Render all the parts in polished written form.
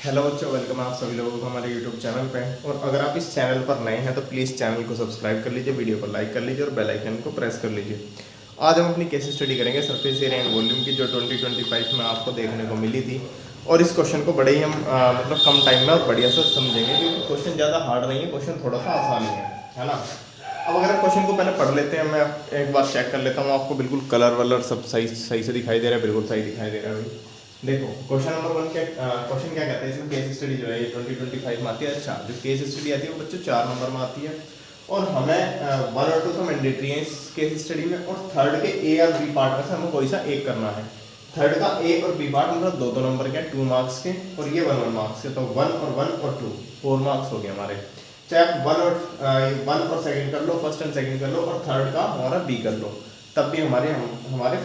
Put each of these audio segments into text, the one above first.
Hello बच्चों, welcome है आप सभी लोगों को हमारे यूट्यूब चैनल पे। और अगर आप इस चैनल पर नए हैं तो प्लीज़ चैनल को सब्सक्राइब कर लीजिए, वीडियो को लाइक कर लीजिए और बेल आइकन को प्रेस कर लीजिए। आज हम अपनी केस स्टडी करेंगे सरफेस एरिया एंड वॉल्यूम की, जो 2025 में आपको देखने को मिली थी। और इस क्वेश्चन को बड़े ही हम मतलब कम टाइम में और बढ़िया से समझेंगे, क्योंकि क्वेश्चन ज़्यादा हार्ड नहीं है, क्वेश्चन थोड़ा सा आसान ही है ना। अब अगर हम क्वेश्चन को पहले पढ़ लेते हैं, मैं एक बार चेक कर लेता हूँ आपको बिल्कुल कलर वलर सब सही सही से दिखाई दे रहा है, बिल्कुल सही दिखाई दे रहा है भाई। देखो क्वेश्चन नंबर वन क्या क्वेश्चन क्या कहते हैं, इसमें केस स्टडी जो है ये 2025 में आती है। अच्छा, जो केस स्टडी आती है वो बच्चों 4 नंबर में आती है, और हमें 1 और 2 तो मैंडेटरी है इस केस स्टडी में, और थर्ड के ए और बी पार्ट में से हमें कोई सा एक करना है। थर्ड का ए और बी पार्ट मतलब दो दो नंबर के 2 मार्क्स के, और ये 1 1 मार्क्स के, तो 1 और 2 4 मार्क्स हो गए हमारे। चाहे आप 1 और सेकंड कर लो, फर्स्ट एंड सेकंड कर लो, और थर्ड का हमारा बी कर लो, तब भी हमारे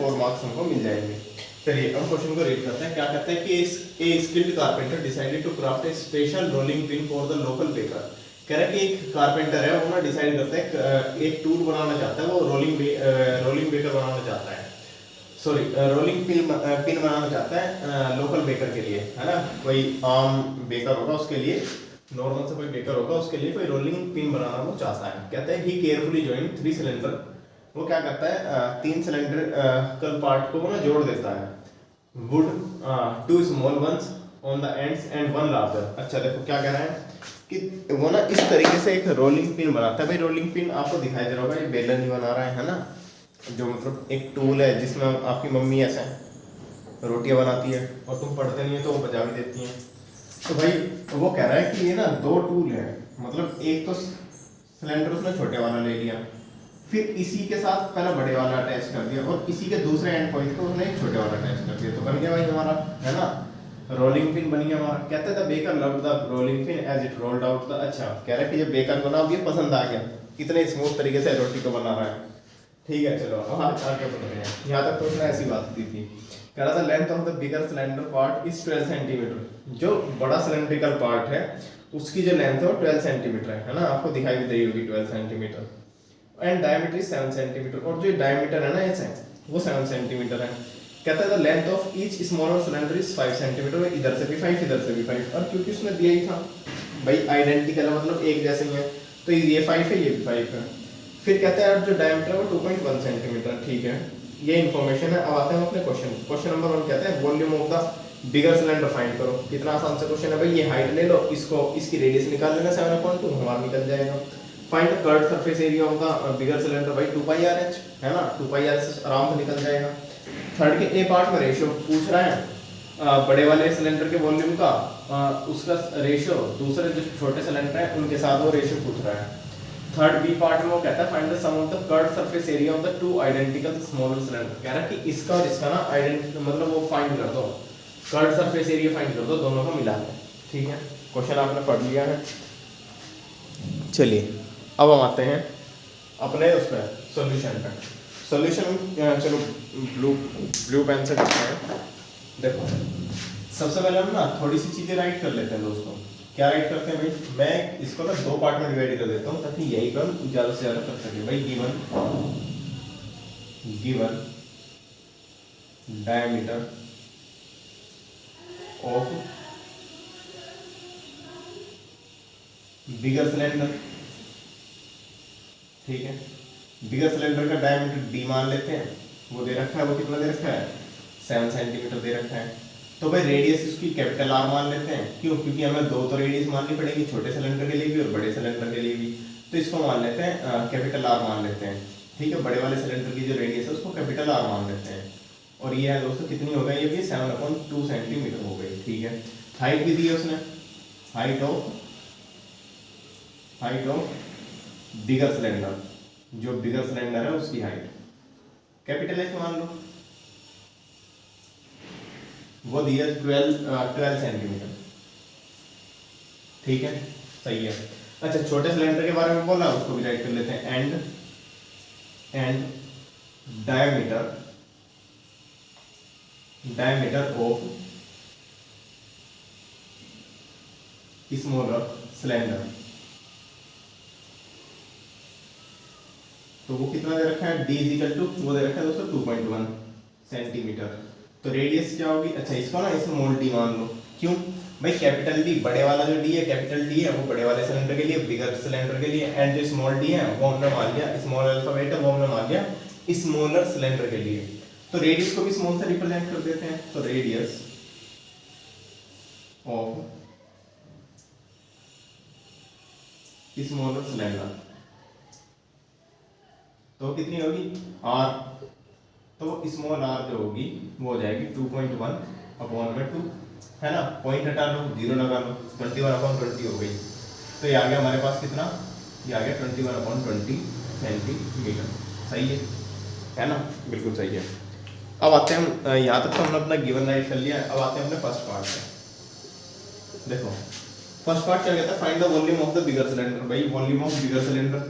4 मार्क्स हमको मिल जाएंगे। चलिए अब क्वेश्चन को रीड करते हैं। क्या कहते हैं कि a skilled carpenter decided to craft a special rolling pin for the local baker. कह रहा है कि एक कारपेंटर है, वो ना डिसाइड करता है एक टूल बनाना चाहता है, वो रोलिंग बेकर बनाना चाहता है, सॉरी रोलिंग पिन बनाना चाहता है लोकल बेकर के लिए, है ना। कोई आम बेकर होगा उसके लिए, नॉर्मल से कोई बेकर होगा उसके लिए कोई रोलिंग पिन बनाना वो चाहता है। कहता है ही केयरफुली जॉइन 3 सिलेंडर। वो क्या करता है 3 सिलेंडर कल पार्ट को वो ना जोड़ देता है। Would 2 small once on the ends and 1 larger. अच्छा देखो क्या कह रहा है कि वो ना इस तरीके से एक रोलिंग पिन बनाता है। भाई रोलिंग पिन आपको दिखाई दे रहा होगा, ये बेलन ही बना रहा है ना, जो मतलब एक टूल है जिसमें आपकी मम्मी ऐसे रोटियां बनाती है और तुम पढ़ते नहीं है तो वो बजा भी देती हैं। तो भाई वो कह रहा है कि ये ना 2 टूल है, मतलब एक तो सिलेंडर उसने छोटे वाला ले लिया, फिर इसी के साथ पहले बड़े वाला अटैच कर दिया, और इसी के दूसरे एंड पॉइंट को उसने एक छोटे वाला अटैच कर दिया, तो बन गया भाई हमारा, है ना, रोलिंग पिन बन गया हमारा। कहते थे baker loved the rolling pin as it rolled out the. अच्छा, कह रहा है कि जब बेकर को ना अब ये पसंद आ गया, कितने स्मूथ तरीके से रोटी को बना रहा है। ठीक है, चलो अब आगे बढ़ते हैं। यहाँ तक तो उसने ऐसी बात दी थी। कह रहा था length of the bigger cylinder part is 12 centimetre. जो बड़ा सिलेंड्रिकल पार्ट है उसकी जो लेंथ है वो 12 सेंटीमीटर है ना, आपको दिखाई भी दे रही होगी 12 centimetre. And diameter is 7 centimetre, और जो डायमीटर है ना ऐसे वो 7 सेंटीमीटर है। कहता है the length of each smaller cylinder is 5 centimetre. इधर से भी 5, इधर से भी 5, और क्योंकि उसने दिया ही था भाई आइडेंटिकल है, मतलब एक जैसे ही है, तो ये 5 है, ये भी 5 है। फिर कहते हैं जो डायमीटर है वो 2.1 सेंटीमीटर। ठीक है, ये इन्फॉर्मेशन है। अब आते हैं अपने क्वेश्चन नंबर 1। कहते हैं volume of the bigger cylinder find करो। कितना आसान सा क्वेश्चन है भाई, ये हाइट ले लो, इसको इसकी रेडियस निकाल लेना 7/2, हमारा निकल जाएगा। Find the curved surface area of the bigger cylinder भाई 2πr/h, है ना, 2πr से आराम से निकल जाएगा। थर्ड के ए पार्ट में रेशियो पूछ रहा है बड़े वाले सिलेंडर के वॉल्यूम का, उसका रेशियो दूसरे जो छोटे सिलेंडर है उनके साथ वो रेशियो पूछ रहा है। थर्ड बी पार्ट में वो कहता है find the sum of the curved surface area of the 2 identical smaller cylinder. कह रहा है कि इसका और इसका ना आइडेंटिकल मतलब वो फाइंड कर दो, कर्व्ड सरफेस एरिया फाइंड कर दो, दोनों को मिला के। ठीक है, क्वेश्चन आपने पढ़ लिया है। चलिए अब हम आते हैं अपने उस पर सॉल्यूशन पे। सॉल्यूशन चलो ब्लू पेन से करते हैं। देखो सबसे पहले हम ना थोड़ी सी चीज़ें राइट कर लेते हैं दोस्तों। क्या राइट करते हैं भाई, मैं इसको ना 2 पार्ट में डिवाइड कर देता हूँ ताकि यही काम ज़्यादा से ज़्यादा कर सके। भाई given diameter of bigger cylinder. ठीक है, बिगर सिलेंडर का डायमीटर डी मान लेते हैं, वो दे रखा है, वो कितना दे रखा है 7 सेंटीमीटर दे रखा है। तो भाई रेडियस इसकी कैपिटल आर मान लेते हैं, क्यों, क्योंकि हमें 2 तो रेडियस माननी पड़ेगी, छोटे सिलेंडर के लिए भी और बड़े सिलेंडर के लिए भी, तो इसको मान लेते हैं कैपिटल आर मान लेते हैं। ठीक है, बड़े वाले सिलेंडर की जो रेडियस है उसको कैपिटल आर मान लेते हैं, और ये है दोस्तों कितनी हो गई, ये भी 7/2 सेंटीमीटर हो गई। ठीक है, हाइट भी दी है उसने, हाइट ऑफ बिगर सिलेंडर, जो बिगर सिलेंडर है उसकी हाइट कैपिटल एच मान लो, वो दिया 12 सेंटीमीटर। ठीक है, सही है। अच्छा, छोटे सिलेंडर के बारे में बोला, उसको भी राइट कर लेते हैं। And diameter of smaller cylinder, तो वो कितना दे रखा है, d इज इक्वल टू वो दे रखा है दोस्तों 2.1 सेंटीमीटर। तो रेडियस क्या होगी, अच्छा इसको ना स्मॉल डी मान लो। क्यों भाई, कैपिटल डी बड़े वाला जो डी है, कैपिटल डी है वो बड़े वाले सिलेंडर के लिए, बिगर सिलेंडर के लिए, एंड जो स्मॉल डी है वो हमने मान लिया, स्मॉल अल्फाबेट है वो हमने मान लिया स्मॉलर सिलेंडर के लिए। तो रेडियस को भी स्मॉल से रिप्रेजेंट कर देते हैं, तो रेडियस ऑफ स्मॉलर सिलेंडर तो कितनी होगी r, तो स्मॉल r जो होगी वो हो जाएगी 2.1/2, है ना। पॉइंट हटा लो, 0 लगा लो, 21/20 हो गई। तो ये आ गया हमारे पास कितना, ये आ गया 21/20 सेंटीमीटर। सही है ना, बिल्कुल सही है। अब आते हैं हम, यहाँ तक तो हमने अपना गिवन राइट कर लिया है। अब आते हैं अपने फर्स्ट पार्ट पे। देखो फर्स्ट पार्ट क्या कहता है, find the volume of the bigger cylinder. भाई volume of bigger cylinder,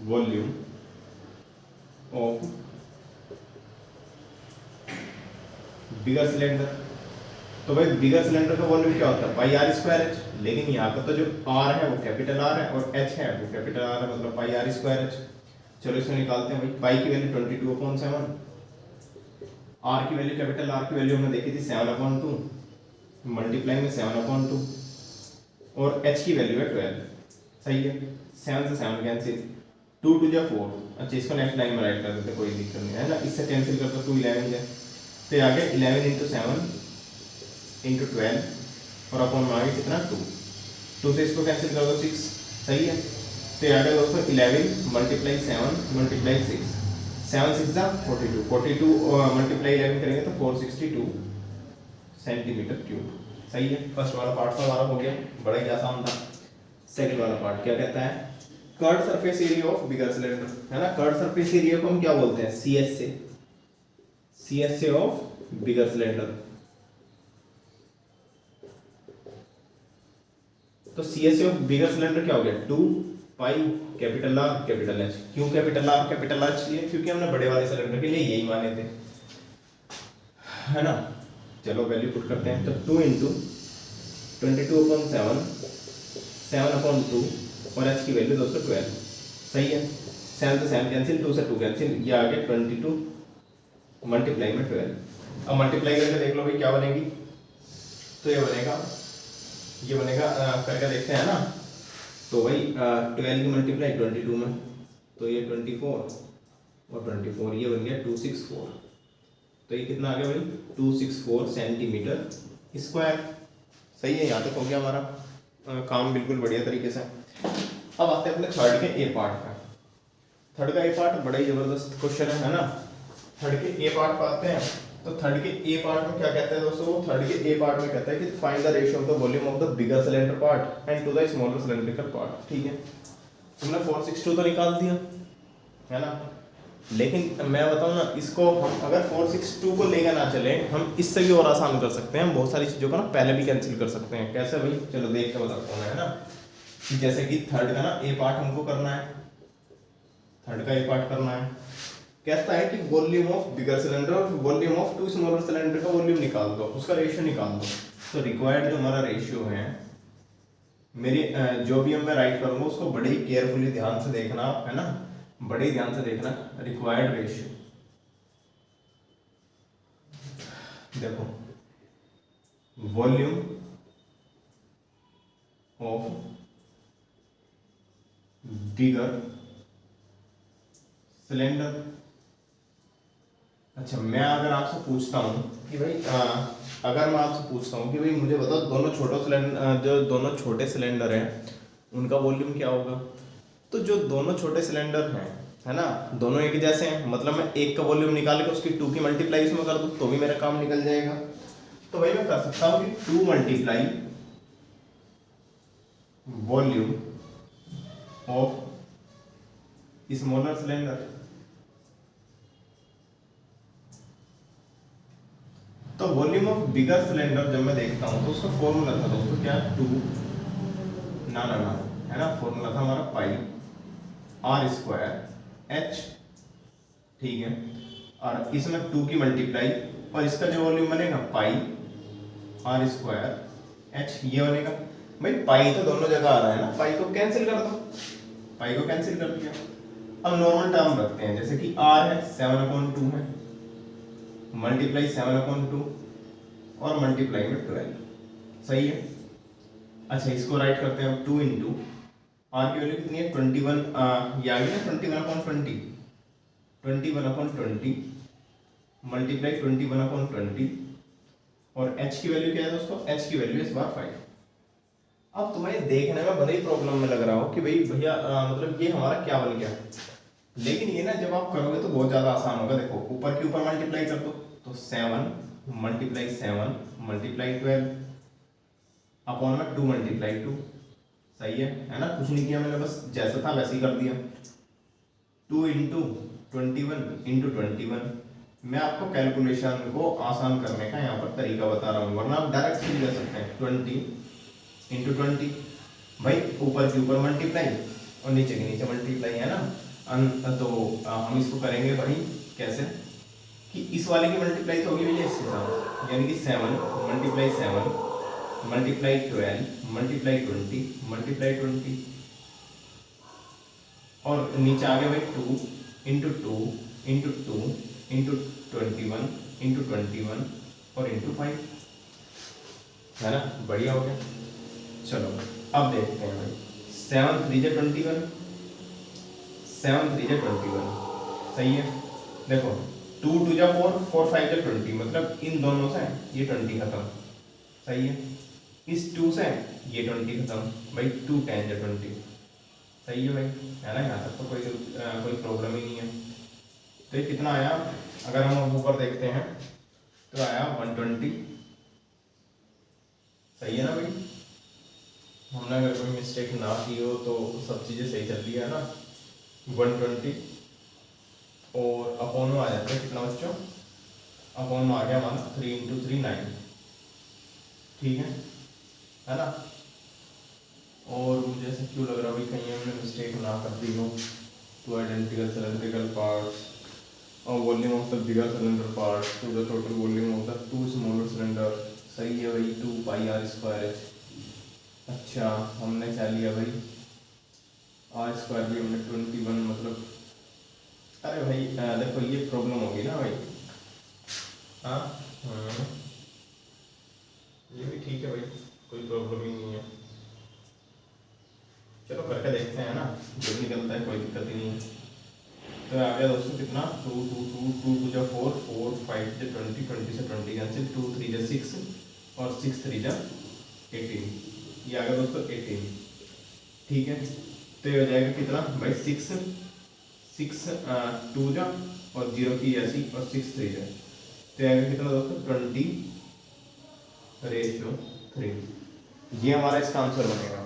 volume of bigger cylinder. तो भाई बिगर सिलेंडर का वॉल्यूम क्या होता है, पाई आर स्क्वायर एच। लेकिन यहाँ का तो जो आर है वो कैपिटल आर है और एच है वो कैपिटल आर है, मतलब पाई आर स्क्वायर एच। चलो इसमें निकालते हैं भाई। पाई की वैल्यू 22/7, आर की वैल्यू, कैपिटल आर की वैल्यू हमने देखी थी 7/2, मल्टीप्लाई में 7/2, और एच की वैल्यू है 12। सही है, 7 से 7 कैंसिल, 2 2 जा 4। अच्छा इसको नेक्स्ट लाइन में राइट कर देते, कोई दिक्कत नहीं है ना, इससे कैंसिल करते 2 11 है, तो ये आ गया 11 × 7 × 12 और अपॉन में आ गया कितना 2, 2 से इसको कैंसिल कर दो 6। सही है, तो ये आ गया दोस्तों 11 × 7 × 6, 7 6 जा 42, 42 मल्टीप्लाई 11 करेंगे तो 462 सेंटीमीटर क्यूब। सही है, फर्स्ट वाला पार्ट तो हमारा हो गया, बड़ा ही आसान था। सेकंड वाला पार्ट क्या कहता है, curve surface area of bigger cylinder, है ना। कर्व सरफेस एरिया को हम क्या बोलते हैं, CS से ऑफ बिगर सिलेंडर। तो CS ऑफ बिगर सिलेंडर क्या हो गया, 2 pi capital R capital H. क्यों कैपिटल आर कैपिटल एच लिए, क्योंकि हमने बड़े वाले सिलेंडर के लिए यही माने थे, है ना। चलो वैल्यू पुट करते हैं, तो 2 × 22/7, 7/2 और एच की वैल्यू दोस्तों 12। सही है, 7 से 7 कैंसिल, 2 से 2 कैंसिल, ये आ गया 22 मल्टीप्लाई में 12। अब मल्टीप्लाई करके देख लो भाई क्या बनेगी, तो ये बनेगा करके देखते हैं ना। तो भाई 12 की मल्टीप्लाई 22 में, तो ये 24 और 24, ये बन गया 264। तो ये कितना आ गया भाई, 264 सेंटीमीटर स्क्वायर। सही है, यहाँ तक हो गया हमारा काम बिल्कुल बढ़िया तरीके से। अब आते हैं अपने थर्ड के ए पार्ट का। थर्ड का ए पार्ट बड़ा ही जबरदस्त क्वेश्चन है ना। थर्ड के ए पार्ट पर आते हैं, तो थर्ड के ए पार्ट में क्या कहता है दोस्तों, थर्ड के ए पार्ट में कहता है कि find the ratio of the volume of the bigger cylinder part and to the smaller cylindrical part. ठीक है, तुमने 462 तो निकाल दिया, है ना। लेकिन मैं बताऊं ना, इसको हम अगर 462 को लेकर ना चले, हम इससे भी और आसान कर सकते हैं। हम बहुत सारी चीज़ों का ना पहले भी कैंसिल कर सकते हैं। कैसे भाई, चलो देख के बताता हूँ, है ना। जैसे कि थर्ड का ना ए पार्ट हमको करना है, थर्ड का ए पार्ट करना है। कहता है कि वॉल्यूम ऑफ बिगर सिलेंडर और वॉल्यूम ऑफ 2 स्मॉलर सिलेंडर का वॉल्यूम निकाल दो, उसका रेशियो निकाल दो। तो रिक्वायर्ड जो हमारा रेशियो है, मेरी जो भी मैं राइट करूँगा उसको बड़े ही केयरफुली ध्यान से देखना, है ना, बड़े ही ध्यान से देखना। रिक्वायर्ड रेशियो देखो, वॉल्यूम ऑफ बिगर सिलेंडर। अच्छा, मैं अगर आपसे पूछता हूँ कि भाई अगर मैं आपसे पूछता हूँ कि भाई मुझे बताओ दोनों छोटे सिलेंडर, जो दोनों छोटे सिलेंडर हैं उनका वॉल्यूम क्या होगा। तो जो दोनों छोटे सिलेंडर हैं, है ना, दोनों एक जैसे हैं, मतलब मैं एक का वॉल्यूम निकाल के उसकी 2 की मल्टीप्लाई इसमें कर दूँ तो भी मेरा काम निकल जाएगा। तो भाई मैं कर सकता हूँ कि 2 multiply volume of smaller cylinder. तो वॉल्यूम ऑफ बिगर सिलेंडर जब मैं देखता हूँ तो उसका फॉर्मूला था दोस्तों क्या, 2 ना है ना, फॉर्मूला था हमारा पाई आर स्क्वायर एच। ठीक है, और इसमें 2 की मल्टीप्लाई और इसका जो वॉल्यूम बनेगा पाई आर स्क्वायर एच, ये बनेगा। भाई पाई तो दोनों जगह आ रहा है ना, पाई को कैंसिल कर दो, पाई को कैंसिल कर दिया। अब नॉर्मल टर्म रखते हैं, जैसे कि आर है 7/2 है, मल्टीप्लाई 7/2 और मल्टीप्लाई में 12। सही है। अच्छा इसको राइट करते हैं अब 2 इंटू आर की वैल्यू कितनी है 21, ये आ गई ना 21/20, 21/20 मल्टीप्लाई 21/20 और h की वैल्यू क्या है दोस्तों, h की वैल्यू इस बार 5। अब तुम्हें देखने में बड़ी प्रॉब्लम में लग रहा हो कि भाई भैया मतलब ये हमारा क्या बन गया, लेकिन ये ना जब आप करोगे तो बहुत ज़्यादा आसान होगा। देखो ऊपर के ऊपर मल्टीप्लाई कर दो तो 7 मल्टीप्लाई 7 मल्टीप्लाई 12 अपॉन में 2 मल्टीप्लाई 2। सही है ना, कुछ नहीं किया मैंने, बस जैसा था वैसे ही कर दिया। 2 इंटू 21 मैं आपको कैलकुलेशन को आसान करने का यहाँ पर तरीका बता रहा हूँ, वरना आप डायरेक्ट सीख ले सकते हैं। 20 इंटू 20 भाई ऊपर के ऊपर मल्टीप्लाई और नीचे के नीचे मल्टीप्लाई है ना। तो हम इसको करेंगे भाई कैसे कि इस वाले की मल्टीप्लाई तो होगी भैया इसके साथ, यानी कि 7 मल्टीप्लाई 7 मल्टीप्लाई 12 मल्टीप्लाई 20 मल्टीप्लाई 20 और नीचे आ गया भाई 2 इंटू 2 इंटू 2 इंटू 21 इंटू 21 और इंटू 5, है ना। बढ़िया हो गया। चलो अब देखते हैं भाई 7 3 जा 21, 7 3 जा 21। सही है। देखो 2 2 जा 4, 4 5 जा 20, मतलब इन दोनों से ये 20 खत्म। सही है। इस 2 से ये 20 खत्म भाई, 2 10 जा 20। सही है भाई, है ना। यहाँ तक तो कोई प्रॉब्लम ही नहीं है। तो ये कितना आया, अगर हम ऊपर देखते हैं तो आया 120। सही है ना भाई, हमने अगर कोई मिस्टेक ना की हो तो सब चीज़ें सही चल रही है ना। 120 और अपॉन में आ जाता है कितना बच्चों, अपॉन में आ गया हमारा 3 इंटू 3 9। ठीक है ना। और मुझे ऐसा क्यों लग रहा है भाई कहीं हमने मिस्टेक ना कर दी हो। टू आइडेंटिकल सिलेंड्रिकल पार्ट्स और volume of the bigger cylinder part two the total volume of the 2 smaller cylinder. सही है भाई, 2 पाई आर स्क्वायर एच। अच्छा हमने क्या लिया भाई, आर स्क्वायर भी हमने 21, मतलब अरे भाई देखो ये प्रॉब्लम होगी ना भाई। हाँ ये भी ठीक है भाई, कोई प्रॉब्लम ही नहीं है। चलो करके देखते हैं ना, जो निकलता है कोई दिक्कत ही नहीं है। तो आ गया दोस्तों कितना 2 2 2 2 2 जा 4 4 5 जा 20 20 से 20 कैंसिल, 2 3 जा 6 और 6 3 जा 18। ये आ गया दोस्तों 18। ठीक है। तो ये हो जाएगा कितना भाई 6 6 2 जा और 0 की ऐसी और 6 3 जा, तो आएगा कितना दोस्तों 20/3। ये हमारा इसका आंसर बनेगा,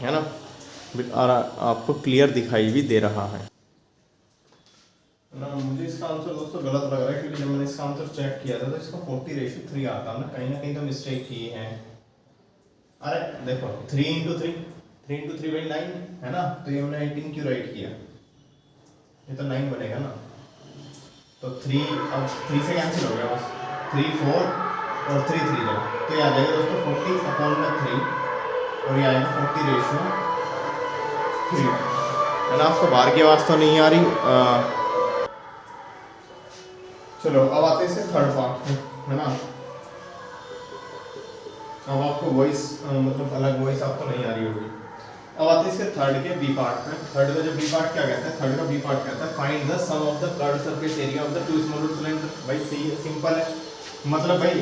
है ना। और आपको क्लियर दिखाई भी दे रहा है ना। मुझे इसका आंसर दोस्तों गलत लग रहा है, क्योंकि जब मैंने इसका आंसर चेक किया था तो इसका 40/3 आता ना कहीं तो मिस्टेक की है। अरे देखो 3 इंटू 3 भाई 9 है ना, तो ये हमने 18 क्यों राइट किया, ये तो 9 बनेगा ना। तो 3 अब 3 से कैंसिल हो गया, बस 3 4 और 3 3 जा, तो ये आ जाएगा दोस्तों 40/3 और ये आएगा 40/3 है ना। आपको बाहर की आवाज़ तो नहीं आ रही। चलो अब आते हैं इसके थर्ड पार्ट में, है ना। अब आपको वॉइस मतलब अलग वॉइस आपको नहीं आ रही होगी। अब आते हैं इसके थर्ड के बी पार्ट में। थर्ड का जो बी पार्ट क्या कहता है, थर्ड का बी पार्ट कहता है find the sum of the curved surface area of the 2 smaller cylinder. भाई सिंपल है, मतलब भाई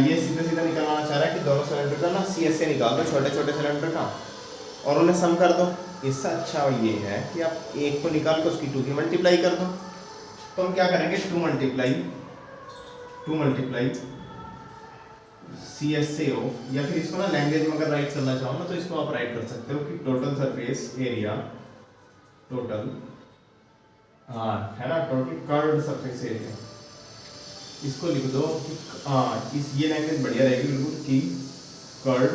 ये सीधा सीधा निकालना चाह रहा है कि दोनों सिलेंडर का ना CS से निकाल दो, छोटे छोटे सिलेंडर का, और उन्हें सम कर दो। इससे अच्छा ये है कि आप एक को निकाल कर उसकी 2 की मल्टीप्लाई कर दो। तो हम क्या करेंगे 2 मल्टीप्लाई CS से ऑफ, या फिर इसको ना लैंग्वेज में अगर राइट करना चाहो ना तो इसको आप राइट कर सकते हो कि टोटल सरफेस एरिया, टोटल है ना, टोटल कर्व्ड सरफेस एरिया। इसको लिख दो कि इस ये लैंग्वेज बढ़िया रहेगी बिल्कुल कि curved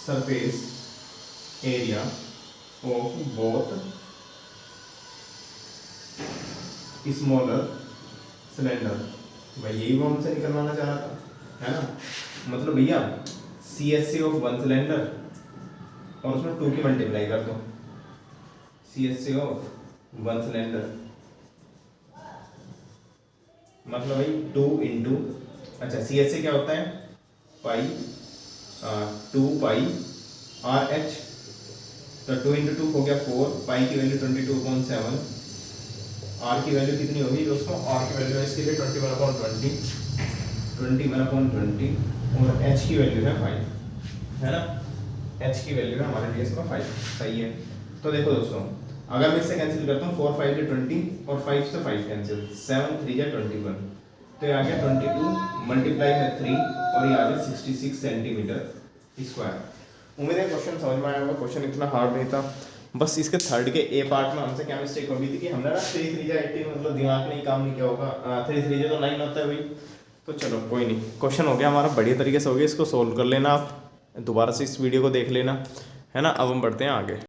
surface area of both smaller cylinder. भाई यही वो हमसे निकलवाना चाह रहा था, है ना। मतलब भैया CSA ऑफ 1 सिलेंडर और उसमें 2 की मल्टीप्लाई कर दो। CSA ऑफ 1 सिलेंडर मतलब भाई 2 इंटू, अच्छा सी एच से क्या होता है पाई 2 पाई आर एच, तो 2 इंटू 2 हो गया 4, पाई की वैल्यू 22/7, आर की वैल्यू कितनी होगी दोस्तों, आर की वैल्यू है इसके लिए 21/20, 21/20 और एच की वैल्यू है 5, है ना, एच की वैल्यू है हमारे लिए इसका 5, सही है। तो देखो दोस्तों अगर मैं इससे कैंसिल करता हूँ 4 5 20 और 5 से 5 कैंसिल, 7 3 21, तो ये आ गया 22 मल्टीप्लाई में 3 और ये आ गया 66 सेंटीमीटर स्क्वायर। उम्मीद है क्वेश्चन समझ में आया होगा, क्वेश्चन इतना हार्ड नहीं था। बस इसके थर्ड के ए पार्ट में हमसे क्या मिस्टेक हो गई थी कि हमने ना 3 3 18 मतलब दिमाग में ही काम नहीं किया होगा, 3 3 तो 9 होता है भाई। तो चलो कोई नहीं, क्वेश्चन हो गया हमारा, बढ़िया तरीके से हो गया, इसको सोल्व कर लेना आप, दोबारा से इस वीडियो को देख लेना, है ना। अब हम बढ़ते हैं आगे।